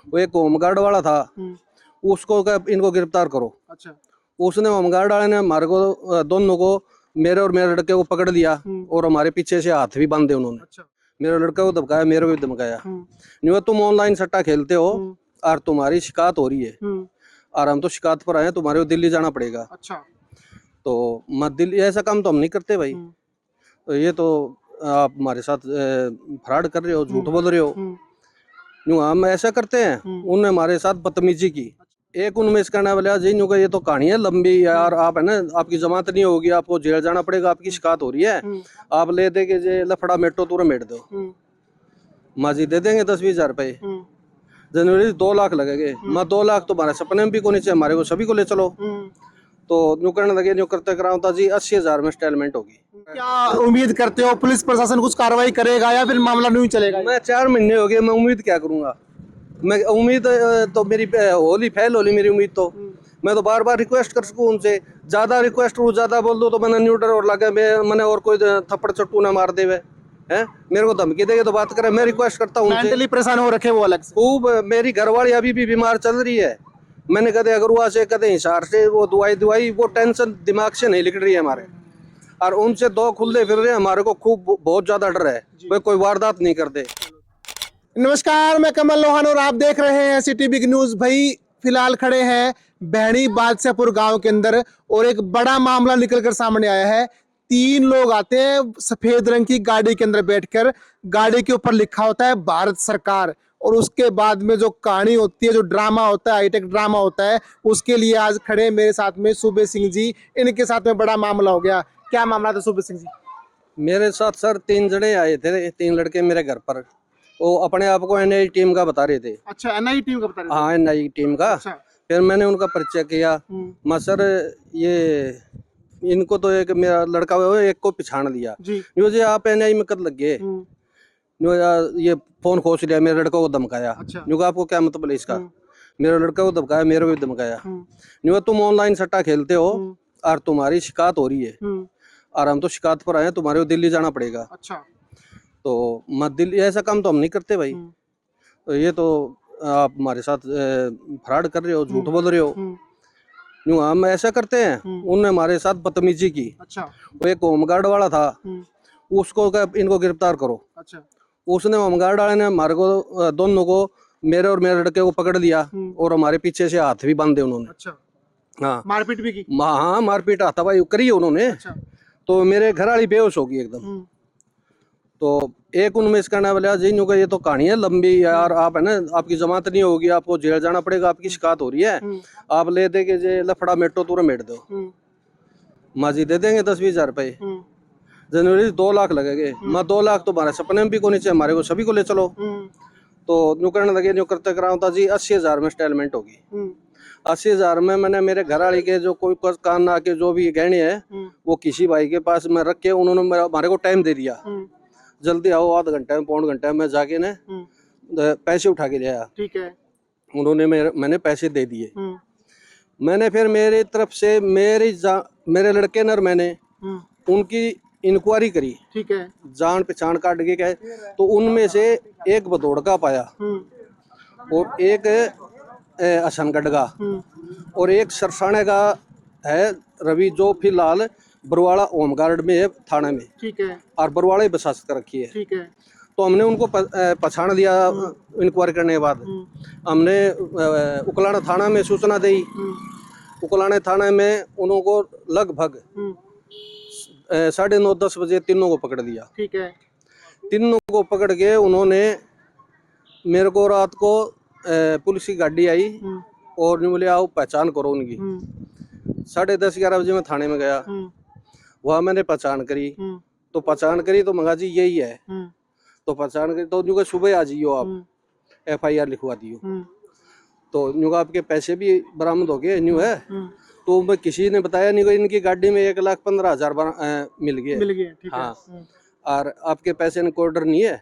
वो एक होमगार्ड वाला था, उसको इनको गिरफ्तार करो। अच्छा। उसने होमगार्ड वाले ने हमारे को दोनों को, मेरे और मेरे लड़के को पकड़ लिया और हमारे पीछे से हाथ भी बांधे उन्होंने। अच्छा। मेरे लड़के को धमकाया, मेरे को भी धमकाया। नहीं, तुम ऑनलाइन सट्टा खेलते हो और तुम्हारी शिकायत हो रही है और हम तो शिकायत पर आए, तुम्हारे को दिल्ली जाना पड़ेगा। अच्छा। तो मत दिल्ली, ऐसा काम तो हम नहीं करते भाई। तो ये तो आप हमारे साथ फ्रॉड कर रहे हो, झूठ बोल रहे हो। यूँ हम ऐसा करते हैं। उन्होंने हमारे साथ बदतमीजी की। एक उनमें इसका नाम बोला जी, यूँ का ये तो कहानी है लंबी यार, आप है ना, आपकी जमानत नहीं होगी, आपको जेल जाना पड़ेगा, आपकी शिकायत हो रही है, आप ले दे के जे लफड़ा मेटो तुर मेट दो, माजी दे देंगे 10-20 हजार रुपए। जनवरी 2 लाख लगेंगे। मैं 2 लाख तो हमारे सपने में भी को नहीं चाहिए, हमारे को सभी को ले चलो। तो यूँ करने लगे, यूँ करते कराता जी 80,000 में सेटलमेंट होगी। क्या उम्मीद करते हो पुलिस प्रशासन कुछ कार्रवाई करेगा या फिर मामला नहीं चलेगा? मैं 4 महीने हो गए, मैं उम्मीद क्या करूंगा? मैं उम्मीद तो मेरी होली फेल होली मेरी उम्मीद तो। मैं तो बार बार रिक्वेस्ट कर सकूं उनसे, ज्यादा रिक्वेस्ट करूं, ज्यादा बोल दो तो मैंने न्यूटर और लगे, मैंने और कोई थप्पड़ चट्टू ना मार देवे हैं, मेरे को धमकी देंगे तो बात करें। मैं रिक्वेस्ट करता हूँ, मेंटली परेशान हो रखे वो अलग से। खूब। मेरी घरवाली अभी भी बीमार चल रही है। मैंने कदे अगरुआ से कदे हिसार से वो दवाई वो टेंशन दिमाग से नहीं निकल रही है हमारे। और उनसे 2 खुले फिर रहे, हमारे को खूब बहुत ज्यादा डर है, वे कोई वारदात नहीं करते। नमस्कार, मैं कमल लोहान और आप देख रहे हैं सिटी बिग न्यूज। भाई फिलहाल खड़े हैं बहनी बादशाहपुर गांव के अंदर और एक बड़ा मामला निकलकर सामने आया है। 3 लोग आते हैं सफेद रंग की गाड़ी के अंदर बैठकर, गाड़ी के ऊपर लिखा होता है भारत सरकार, और उसके बाद में जो कहानी होती है, जो ड्रामा होता है, हाईटेक ड्रामा होता है, उसके लिए आज खड़े मेरे साथ में सूबे सिंह जी। इनके साथ में बड़ा मामला हो गया। क्या मामला था सूबे सिंह जी? मेरे साथ सर 3 जने आए थे, 3 लड़के मेरे घर पर। वो अपने आप को एनआई टीम का बता रहे थे। अच्छा, एनआई टीम का बता रहे थे? हाँ, एनआई टीम का। अच्छा। फिर मैंने उनका परिचय किया। मैं सर ये इनको तो एक मेरा लड़का हुआ, एक को पहचान लिया जी। जी, आप एनआई में कब लग गए? ये फोन खोज लिया, मेरे लड़कों को धमकाया। अच्छा। आपको क्या मतलब है इसका? मेरे लड़का को धमकाया, मेरे को भी धमकाया। तुम ऑनलाइन सट्टा खेलते हो और तुम्हारी शिकायत हो रही है और हम तो शिकायत पर आए, तुम्हारे को दिल्ली जाना पड़ेगा। अच्छा। तो मत दिल्ली, ऐसा काम तो हम नहीं करते भाई। तो ये तो आप हमारे साथ फ्रॉड कर रहे हो, झूठ बोल रहे हो। यूँ हम ऐसा करते हैं। उन्होंने हमारे साथ बदतमीजी की। अच्छा। वो एक होमगार्ड वाला था, उसको इनको गिरफ्तार करो। अच्छा। उसने होमगार्ड वाले ने हमारे को दोनों को, मेरे और मेरे लड़के को पकड़ लिया और हमारे पीछे से हाथ भी बांधे उन्होंने। अच्छा। हाँ, मारपीट भी की? हाँ, मारपीट हाथापाई करी है उन्होंने। अच्छा। तो मेरे घर वाली बेहोश होगी एकदम। तो एक उनमें इसका नाम बोला जी, यूँ का ये तो कहानी है लंबी यार, आप है ना, आपकी जमानत नहीं होगी, आपको जेल जाना पड़ेगा, आपकी शिकायत हो रही है, आप ले दे के जे लफड़ा मेटो तुर मेट दो, माजी दे देंगे 10-20 हजार रुपए। जनवरी 2 लाख लगेंगे। मैं 2 लाख तो हमारे सपने में भी को नहीं चाहिए, हमारे को सभी को ले चलो। तो यूँ करने लगे, यूँ करते कराता जी 80,000 में सेटलमेंट होगी। 80,000 में मैंने मेरे घर वाली के जो कोई कान ना के जो भी गहने है वो किसी भाई के पास में रख के, उन्होंने हमारे को टाइम दे दिया, जल्दी आओ, आधा घंटा में पौन घंटा में जाके ना पैसे उठा के ले आया। ठीक है। उन्होंने मैंने पैसे दे दिए। मैंने फिर मेरी तरफ से मेरे लड़के ने और मैंने उनकी इंक्वायरी करी। ठीक है। जान पहचान काट के गए तो उनमें से एक भदौड़ का पाया और एक हसनगढ़ का और एक सरसाने का है रवि, जो फिलहाल बरवाड़ा होमगार्ड में है, थाने में। ठीक है। और बरवाड़ा ही बसात कर रखी है। ठीक है। तो हमने उनको पहचान दिया। इंक्वायरी करने के बाद हमने उकलाना थाना में सूचना दी। उकलाने थाने में उनको लगभग 9:30-10 बजे तीनों को पकड़ दिया। ठीक है। तीनों को पकड़ के उन्होंने मेरे को रात को पुलिस की गाड़ी आई और बोले आओ पहचान करो उनकी। 10:30-11 बजे मैं थाने में गया, वहाँ मैंने पहचान करी। तो पहचान करी तो मंगा जी यही है। तो पहचान करी तो न्यू सुबह आ जाइयो, आप FIR लिखवा दियो। तो न्यू आपके पैसे भी बरामद हो गए न्यू है। तो मैं किसी ने बताया नहीं, इनकी गाड़ी में 1,15,000 मिल गए। हाँ, और आपके पैसे का ऑर्डर नहीं है,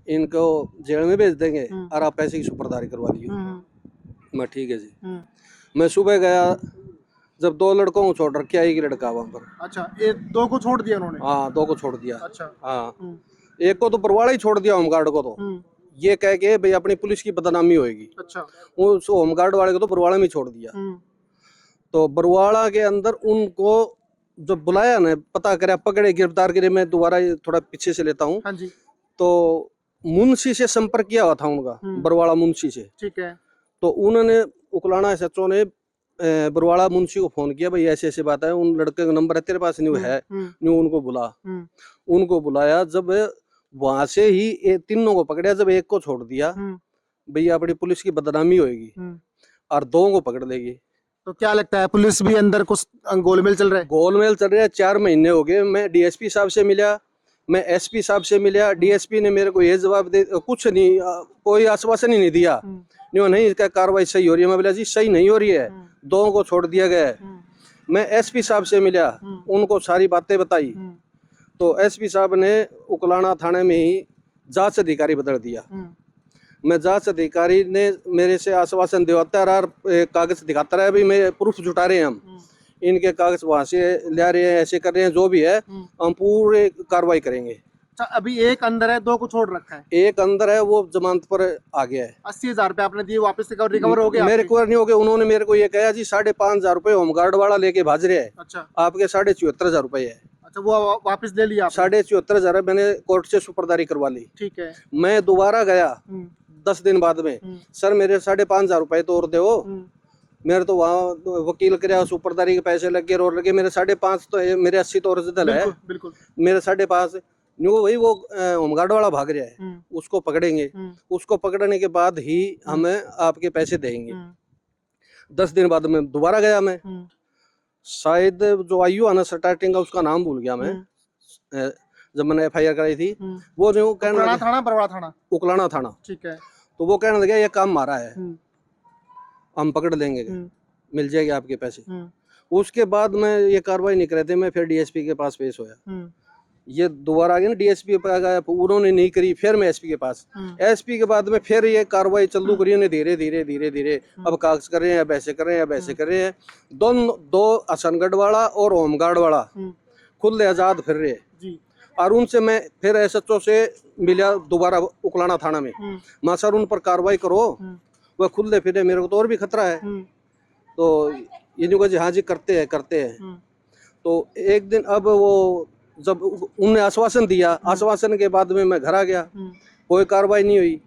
इनको जेल में भेज देंगे और आप पैसे की सुपुर्दारी करवा दियो। मैं ठीक है जी। मैं सुबह गया, जब 2 लड़कों को छोड़ रखे, एक लड़का वहाँ पर। अच्छा, 2 को छोड़ दिया उन्होंने? हाँ, 2 को छोड़ दिया। अच्छा। हाँ, एक को तो बरवाड़ा ही छोड़ दिया होमगार्ड को। तो ये कह के भाई अपनी पुलिस की बदनामी होएगी। अच्छा। उस होमगार्ड वाले को तो बरवाड़ा में छोड़ दिया। तो बरवाड़ा के अंदर उनको जब बुलाया ना, पता करे, पकड़े, गिरफ्तार करे, मैं दोबारा थोड़ा पीछे से लेता हूँ। हाँ जी। तो मुंशी से संपर्क किया हुआ था उनका, बरवाड़ा मुंशी से। ठीक है। तो उन्होंने उकलाना एसएचओ ने बरवाड़ा मुंशी को फोन किया, भाई ऐसे ऐसे बात है, उन लड़के का नंबर है तेरे पास? नहीं है। नहीं, उनको बुला। उनको बुलाया, जब वहां से ही तीनों को पकड़ा, जब एक को छोड़ दिया, भैया अपनी पुलिस की बदनामी होगी और दो को पकड़ लेगी। तो क्या लगता है, पुलिस भी अंदर कुछ गोलमेल चल रहा है? गोलमेल चल रहा है। 4 महीने हो गए, मैं डीएसपी साहब से मिला, मैं एसपी साहब से मिला। डीएसपी ने मेरे को ये जवाब दे, कुछ नहीं, कोई आश्वासन ही नहीं दिया। नहीं, इसका कार्रवाई सही हो रही है। मैं बोला जी सही नहीं हो रही है, दो को छोड़ दिया गया है। मैं एसपी साहब से मिला, उनको सारी बातें बताई। तो एसपी साहब ने उकलाना थाने में ही जांच अधिकारी बदल दिया। मैं जांच अधिकारी ने मेरे से आश्वासन दिलाता रहा, कागज दिखाता रहा, भी मैं प्रूफ जुटा रहे हैं, हम इनके कागज वहां से ले रहे हैं, ऐसे कर रहे हैं, जो भी है हम पूरे कार्रवाई करेंगे। अच्छा, अभी एक अंदर है, दो को छोड़ रखा है। एक अंदर है, वो जमानत पर आ गया है। 80,000 रुपए आपने दिए, वापस रिकवर हो गया? मेरे रिकवर नहीं हो गया। उन्होंने मेरे को ये कहा जी 5,500 रुपए होमगार्ड वाला लेके भाज रहे हैं। अच्छा। आपके 74,500 रुपए है। अच्छा, वो वापस ले लिया? 74,500 मैंने कोर्ट से सुपुर्दारी करवा ली। ठीक है। मैं दोबारा गया 10 दिन बाद में, सर मेरे 5,500 रुपए तो और दो। मेरे तो वहाँ वकील कराया, सुपुर्दारी के पैसे लगे और लगे, मेरे 5,500 तो है, मेरे 80 तो ओरिजिनल है। बिल्कुल। मेरे 5,500 वही वो होमगार्ड वाला भाग रहा है, उसको पकड़ेंगे। उसको पकड़ने के बाद ही हमें आपके पैसे देंगे। 10 दिन बाद में दोबारा गया मैं, शायद जो आयु आना स्टार्टिंग का उसका नाम भूल गया मैं, जब मैंने FIR कराई थी। वो जो उकलाना थाना, बरवाड़ा थाना? उकलाना थाना। ठीक है। तो वो कहने लगा ये काम मारा है, हम पकड़ लेंगे, मिल जाएंगे आपके पैसे। उसके बाद मैं ये कार्रवाई नहीं करे थे, मैं फिर डीएसपी के पास पेश होया। ये दोबारा आ गया ना, डीएसपी पे आ गया, उन्होंने नहीं करी, फिर मैं एसपी के पास। एसपी के बाद में फिर ये कार्रवाई चालू करी ने, धीरे धीरे धीरे धीरे। अब कागज कर रहे हैं, अब ऐसे कर रहे हैं, अब ऐसे कर रहे हैं। दो हसनगढ़ वाला और होमगार्ड वाला खुले आजाद फिर रहे हैं। और उनसे मैं फिर एसएचओ से मिला दोबारा उकलाना थाना में, मां सर उन पर कार्रवाई करो, वह खुले फिरे, मेरे को तो और भी खतरा है। तो ये जो जी हाँ जी करते हैं। तो एक दिन अब वो जब उनने आश्वासन दिया, आश्वासन के बाद में मैं घर आ गया, कोई कार्रवाई नहीं हुई।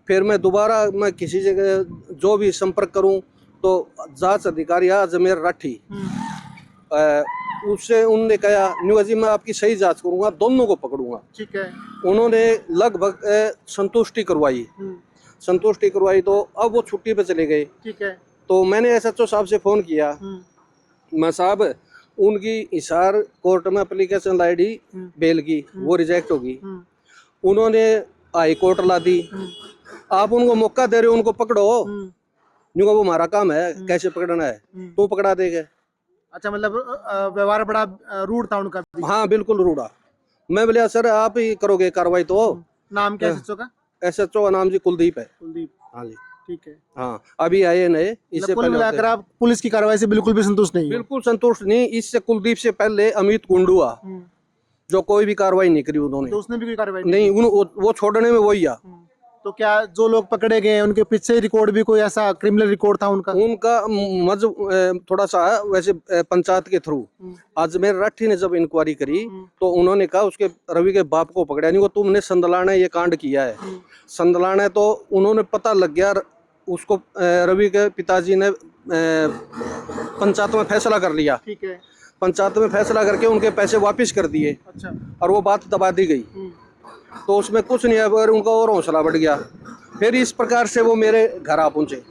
फिर मैं दोबारा मैं किसी जगह जो भी संपर्क करूं तो जांच अधिकारी जमेर राठी, उससे उन्होंने कहा न्यू जी मैं आपकी सही जांच करूंगा, दोनों को पकड़ूंगा। ठीक है। उन्होंने लगभग संतुष्टि करवाई, तो अब वो छुट्टी पे चले गए। ठीक है। तो मैंने एसएचओ साहब से फोन किया, मैं साहब उनकी हिसार कोर्ट में एप्लीकेशन आईडी बेल की वो रिजेक्ट होगी, उन्होंने हाई कोर्ट ला दी, आप उनको मौका दे रहे हो, उनको पकड़ो। न्यू वो हमारा काम है, कैसे पकड़ना है तो पकड़ा देगा। अच्छा, मतलब व्यवहार बड़ा रूड था उनका? हाँ बिल्कुल रूड़ा। मैं बोलिया सर आप ही करोगे कार्रवाई? तो नाम क्या एसएचओ का? एसएचओ का नाम जी कुलदीप है। कुलदीप। हाँ जी। ठीक है। हाँ, अभी आए नए। इससे पहले मिलाकर आप पुलिस की कार्रवाई से बिल्कुल भी संतुष्ट नहीं? बिल्कुल संतुष्ट नहीं। इससे कुलदीप से पहले अमित कुंडुआ जो कोई भी कार्रवाई नहीं करी उन्होंने। तो उसने भी कोई कार्रवाई नहीं, वो छोड़ने में वही आ। तो क्या जो लोग पकड़े गए उनके पीछे रिकॉर्ड भी कोई ऐसा क्रिमिनल रिकॉर्ड था उनका? थोड़ा सा वैसे पंचायत के थ्रू आज मेरे राठी ने जब इंक्वायरी करी तो उन्होंने कहा उसके रवि के बाप को पकड़ा नहीं, वो तुमने संदलाना ये कांड किया है। संदलाना तो उन्होंने पता लग गया, उसको रवि के पिताजी ने पंचायत में फैसला कर लिया। ठीक है। पंचायत में फैसला करके उनके पैसे वापस कर दिए। अच्छा। और वो बात दबा दी गई, तो उसमें कुछ नहीं है, पर उनका और हौसला बढ़ गया। फिर इस प्रकार से वो मेरे घर आ पहुंचे।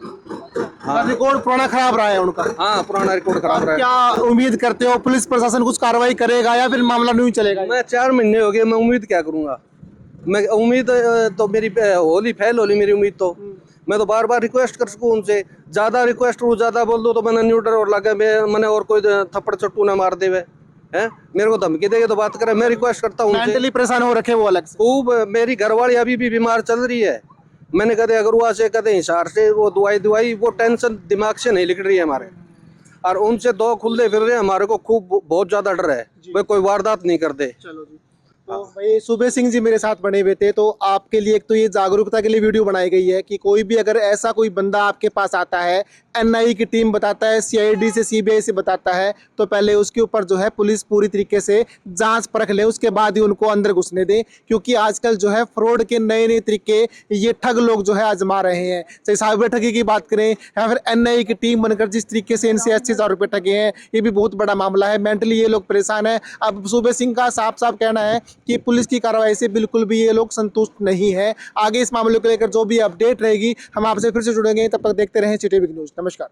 हाँ। रिकॉर्ड पुराना खराब रहा है उनका? हाँ, पुराना रिकॉर्ड खराब रहा है। क्या उम्मीद करते हो पुलिस प्रशासन कुछ कार्रवाई करेगा या फिर मामला नहीं चलेगा? मैं 4 महीने हो गए, मैं उम्मीद क्या करूंगा? मैं उम्मीद तो मेरी फेल होली मेरी उम्मीद। तो मैं तो बार बार रिक्वेस्ट कर सकूं उनसे, ज्यादा रिक्वेस्ट ज्यादा बोल दो तो मैंने न्यूटर और लगे, मैंने और कोई थप्पड़ चट्टू ना मार देवे है, मेरे को धमकी देंगे तो बात करें। मैं रिक्वेस्ट करता हूँ, मेंटली परेशान हो रखे वो अलग से। खूब मेरी घरवाली अभी भी बीमार चल रही है। मैंने कदे अगरुआ से कदे हिसार से वो दवाई वो टेंशन दिमाग से नहीं निकल रही है हमारे, और उनसे 2 खुले फिर रहे हैं। हमारे को खूब बहुत ज्यादा डर है, वे कोई वारदात नहीं करते। तो भाई सूबे सिंह जी मेरे साथ बने हुए थे, तो आपके लिए एक तो ये जागरूकता के लिए वीडियो बनाई गई है कि कोई भी अगर ऐसा कोई बंदा आपके पास आता है, एनआई की टीम बताता है, सीआईडी से सीबीआई से बताता है, तो पहले उसके ऊपर जो है पुलिस पूरी तरीके से जांच परख ले, उसके बाद ही उनको अंदर घुसने दें। क्योंकि आजकल जो है फ्रॉड के नए नए तरीके ये ठग लोग जो है आजमा रहे हैं, चाहे साइबर ठगी की बात करें या फिर एनआई की टीम बनकर जिस तरीके से इनसे 80,000 रुपये ठगे हैं, ये भी बहुत बड़ा मामला है। मेंटली ये लोग परेशान है। अब सूबे सिंह का साफ साफ कहना है कि पुलिस की कार्रवाई से बिल्कुल भी ये लोग संतुष्ट नहीं है। आगे इस मामले को लेकर जो भी अपडेट रहेगी हम आपसे फिर से जुड़ेंगे। तब तक देखते रहें सिटी बिग न्यूज़। नमस्कार।